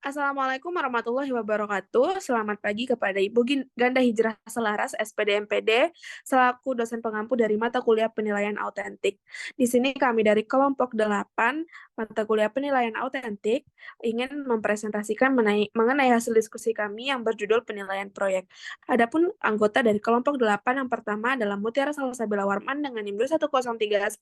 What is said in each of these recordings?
Assalamualaikum warahmatullahi wabarakatuh. Selamat pagi kepada Ibu Ganda Hijrah Selaras, SPD MPD, selaku dosen pengampu dari mata kuliah penilaian autentik. Di sini kami dari kelompok 8, mata kuliah penilaian autentik, ingin mempresentasikan mengenai hasil diskusi kami yang berjudul penilaian proyek. Adapun anggota dari kelompok 8 yang pertama adalah Mutiara Salsabila Warman dengan NIM 210311025,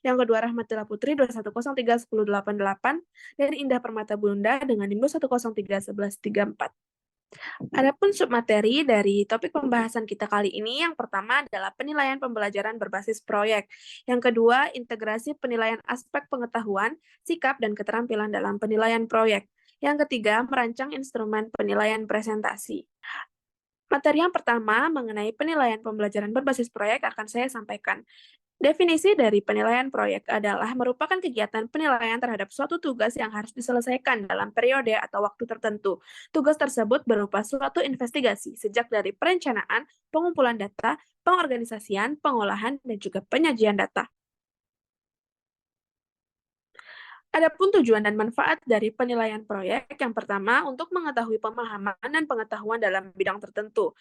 yang kedua Rahmatillah Putri 210311088, dan Indah Permata Bunda dengan NIM 210311134. Adapun submateri dari topik pembahasan kita kali ini, yang pertama adalah penilaian pembelajaran berbasis proyek. Yang kedua, integrasi penilaian aspek pengetahuan, sikap, dan keterampilan dalam penilaian proyek. Yang ketiga, merancang instrumen penilaian presentasi. Materi yang pertama mengenai penilaian pembelajaran berbasis proyek akan saya sampaikan. Definisi dari penilaian proyek adalah merupakan kegiatan penilaian terhadap suatu tugas yang harus diselesaikan dalam periode atau waktu tertentu. Tugas tersebut berupa suatu investigasi, sejak dari perencanaan, pengumpulan data, pengorganisasian, pengolahan, dan juga penyajian data. Adapun tujuan dan manfaat dari penilaian proyek, yang pertama untuk mengetahui pemahaman dan pengetahuan dalam bidang tertentu.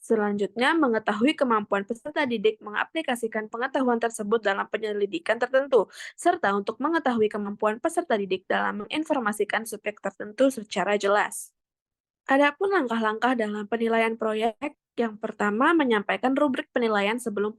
Selanjutnya, mengetahui kemampuan peserta didik mengaplikasikan pengetahuan tersebut dalam penyelidikan tertentu, serta untuk mengetahui kemampuan peserta didik dalam menginformasikan subjek tertentu secara jelas. Adapun langkah-langkah dalam penilaian proyek, yang pertama menyampaikan rubrik penilaian sebelum.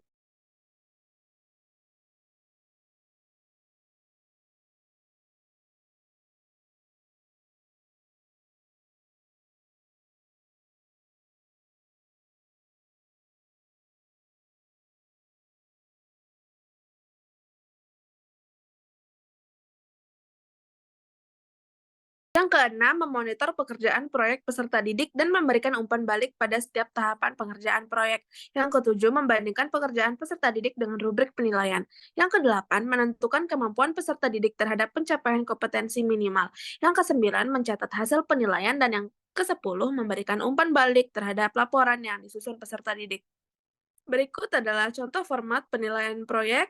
Yang keenam, memonitor pekerjaan proyek peserta didik dan memberikan umpan balik pada setiap tahapan pengerjaan proyek. Yang ketujuh, membandingkan pekerjaan peserta didik dengan rubrik penilaian. Yang kedelapan, menentukan kemampuan peserta didik terhadap pencapaian kompetensi minimal. Yang kesembilan, mencatat hasil penilaian, dan yang kesepuluh, memberikan umpan balik terhadap laporan yang disusun peserta didik. Berikut adalah contoh format penilaian proyek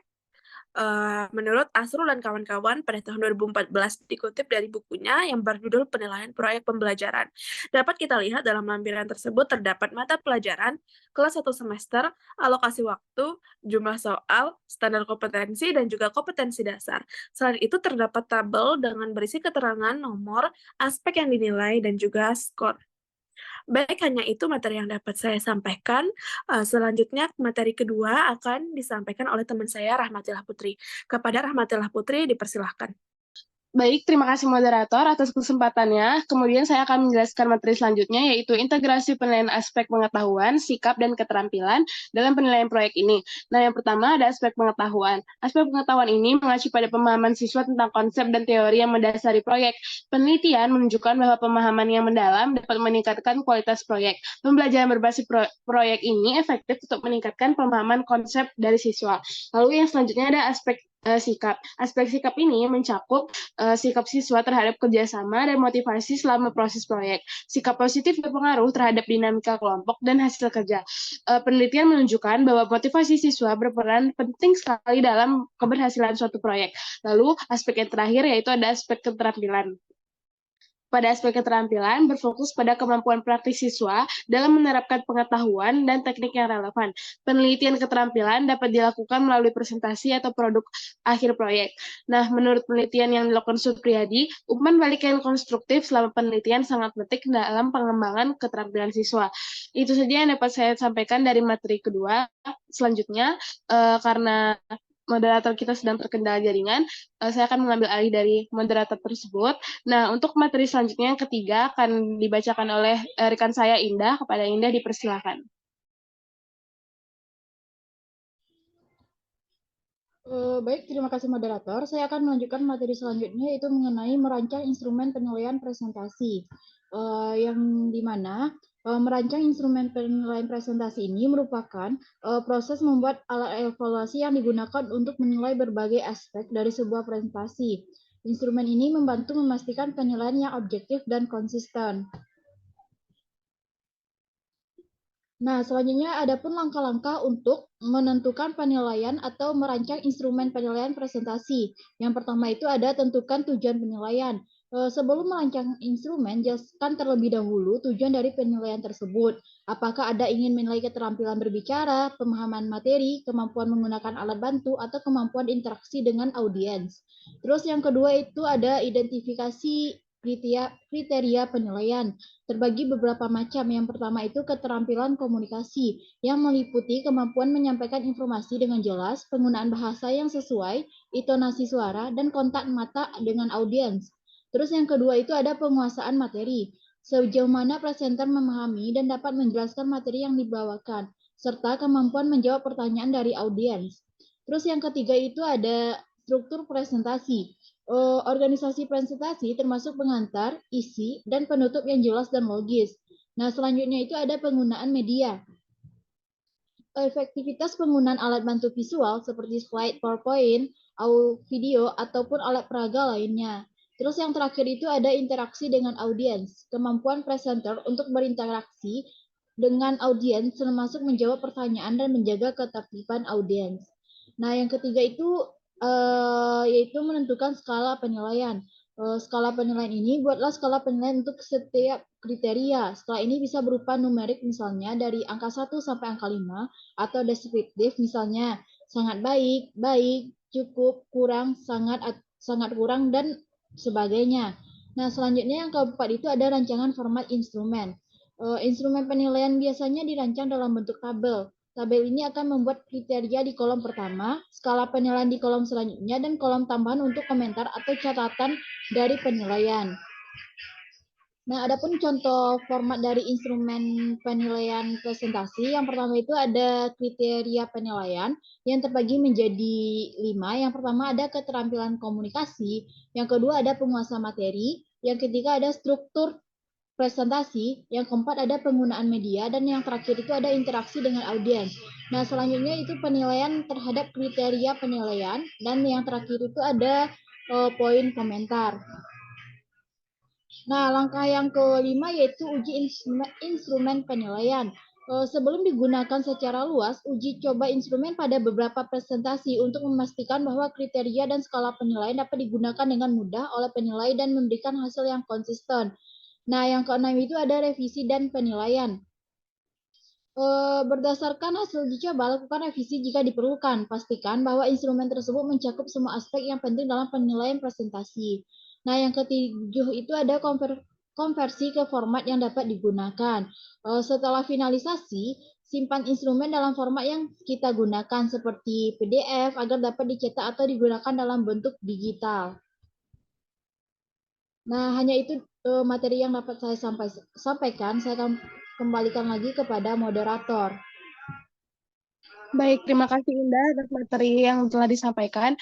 menurut Asrul dan kawan-kawan pada tahun 2014, dikutip dari bukunya yang berjudul Penilaian Proyek Pembelajaran. Dapat kita lihat dalam lampiran tersebut terdapat mata pelajaran, kelas 1 semester, alokasi waktu, jumlah soal, standar kompetensi, dan juga kompetensi dasar. Selain itu terdapat tabel dengan berisi keterangan nomor, aspek yang dinilai, dan juga skor. Baik, hanya itu materi yang dapat saya sampaikan. Selanjutnya materi kedua akan disampaikan oleh teman saya, Rahmatillah Putri. Kepada Rahmatillah Putri, dipersilahkan. Baik, terima kasih moderator atas kesempatannya. Kemudian saya akan menjelaskan materi selanjutnya, yaitu integrasi penilaian aspek pengetahuan, sikap, dan keterampilan dalam penilaian proyek ini. Nah, yang pertama ada aspek pengetahuan. Aspek pengetahuan ini mengacu pada pemahaman siswa tentang konsep dan teori yang mendasari proyek. Penelitian menunjukkan bahwa pemahaman yang mendalam dapat meningkatkan kualitas proyek. Pembelajaran berbasis proyek ini efektif untuk meningkatkan pemahaman konsep dari siswa. Lalu yang selanjutnya ada aspek sikap. Aspek sikap ini mencakup sikap siswa terhadap kerjasama dan motivasi selama proses proyek. Sikap positif berpengaruh terhadap dinamika kelompok dan hasil kerja. Penelitian menunjukkan bahwa motivasi siswa berperan penting sekali dalam keberhasilan suatu proyek. Lalu aspek yang terakhir yaitu ada aspek keterampilan. Pada aspek keterampilan, berfokus pada kemampuan praktis siswa dalam menerapkan pengetahuan dan teknik yang relevan. Penelitian keterampilan dapat dilakukan melalui presentasi atau produk akhir proyek. Nah, menurut penelitian yang dilakukan Supriyadi, umpan balik yang konstruktif selama penelitian sangat penting dalam pengembangan keterampilan siswa. Itu saja yang dapat saya sampaikan dari materi kedua. Selanjutnya, karena moderator kita sedang terkendala jaringan, saya akan mengambil alih dari moderator tersebut. Nah, untuk materi selanjutnya yang ketiga akan dibacakan oleh rekan saya Indah. Kepada Indah dipersilakan. Baik, terima kasih moderator. Saya akan melanjutkan materi selanjutnya, yaitu mengenai merancang instrumen penilaian presentasi. Yang dimana merancang instrumen penilaian presentasi ini merupakan proses membuat alat evaluasi yang digunakan untuk menilai berbagai aspek dari sebuah presentasi. Instrumen ini membantu memastikan penilaian yang objektif dan konsisten. Nah, selanjutnya ada pun langkah-langkah untuk menentukan penilaian atau merancang instrumen penilaian presentasi. Yang pertama itu ada tentukan tujuan penilaian. Sebelum merancang instrumen, jelaskan terlebih dahulu tujuan dari penilaian tersebut. Apakah Anda ingin menilai keterampilan berbicara, pemahaman materi, kemampuan menggunakan alat bantu, atau kemampuan interaksi dengan audiens. Terus yang kedua itu ada identifikasi kriteria penilaian. Terbagi beberapa macam. Yang pertama itu keterampilan komunikasi, yang meliputi kemampuan menyampaikan informasi dengan jelas, penggunaan bahasa yang sesuai, intonasi suara, dan kontak mata dengan audiens. Terus yang kedua itu ada penguasaan materi. Sejauh mana presenter memahami dan dapat menjelaskan materi yang dibawakan, serta kemampuan menjawab pertanyaan dari audiens. Terus yang ketiga itu ada struktur presentasi. Organisasi presentasi termasuk pengantar, isi, dan penutup yang jelas dan logis. Nah, selanjutnya itu ada penggunaan media. Efektivitas penggunaan alat bantu visual seperti slide PowerPoint, video, ataupun alat peraga lainnya. Terus yang terakhir itu ada interaksi dengan audiens. Kemampuan presenter untuk berinteraksi dengan audiens termasuk menjawab pertanyaan dan menjaga ketertiban audiens. Nah, yang ketiga itu yaitu menentukan skala penilaian. Skala penilaian ini buatlah skala penilaian untuk setiap kriteria. Skala ini bisa berupa numerik misalnya dari angka 1 sampai angka 5 atau deskriptif misalnya sangat baik, baik, cukup, kurang, sangat kurang dan sebagainya. Nah, selanjutnya yang keempat itu ada rancangan format instrumen. Instrumen penilaian biasanya dirancang dalam bentuk tabel. Tabel ini akan membuat kriteria di kolom pertama, skala penilaian di kolom selanjutnya, dan kolom tambahan untuk komentar atau catatan dari penilaian. Nah, adapun contoh format dari instrumen penilaian presentasi, yang pertama itu ada kriteria penilaian yang terbagi menjadi 5. Yang pertama ada keterampilan komunikasi, yang kedua ada penguasa materi, yang ketiga ada struktur presentasi, yang keempat ada penggunaan media, dan yang terakhir itu ada interaksi dengan audiens. Nah, selanjutnya itu penilaian terhadap kriteria penilaian, dan yang terakhir itu ada poin komentar. Nah, langkah yang kelima yaitu uji instrumen penilaian. Sebelum digunakan secara luas, uji coba instrumen pada beberapa presentasi untuk memastikan bahwa kriteria dan skala penilaian dapat digunakan dengan mudah oleh penilai dan memberikan hasil yang konsisten. Nah, yang keenam itu ada revisi dan penilaian. Berdasarkan hasil uji coba, lakukan revisi jika diperlukan. Pastikan bahwa instrumen tersebut mencakup semua aspek yang penting dalam penilaian presentasi. Nah, yang ketujuh itu ada konversi ke format yang dapat digunakan. Setelah finalisasi, simpan instrumen dalam format yang kita gunakan seperti PDF agar dapat dicetak atau digunakan dalam bentuk digital. Nah, hanya itu materi yang dapat saya sampaikan. Saya akan kembalikan lagi kepada moderator. Baik, terima kasih Indah atas materi yang telah disampaikan.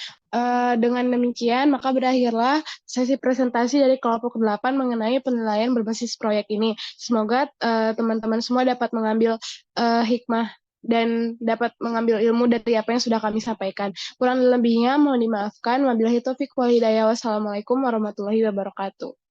Dengan demikian, maka berakhirlah sesi presentasi dari kelompok 8 mengenai penilaian berbasis proyek ini. Semoga teman-teman semua dapat mengambil hikmah dan dapat mengambil ilmu dari apa yang sudah kami sampaikan. Kurang lebihnya mohon dimaafkan. Wabillahi taufiq wal hidayah. Wassalamualaikum warahmatullahi wabarakatuh.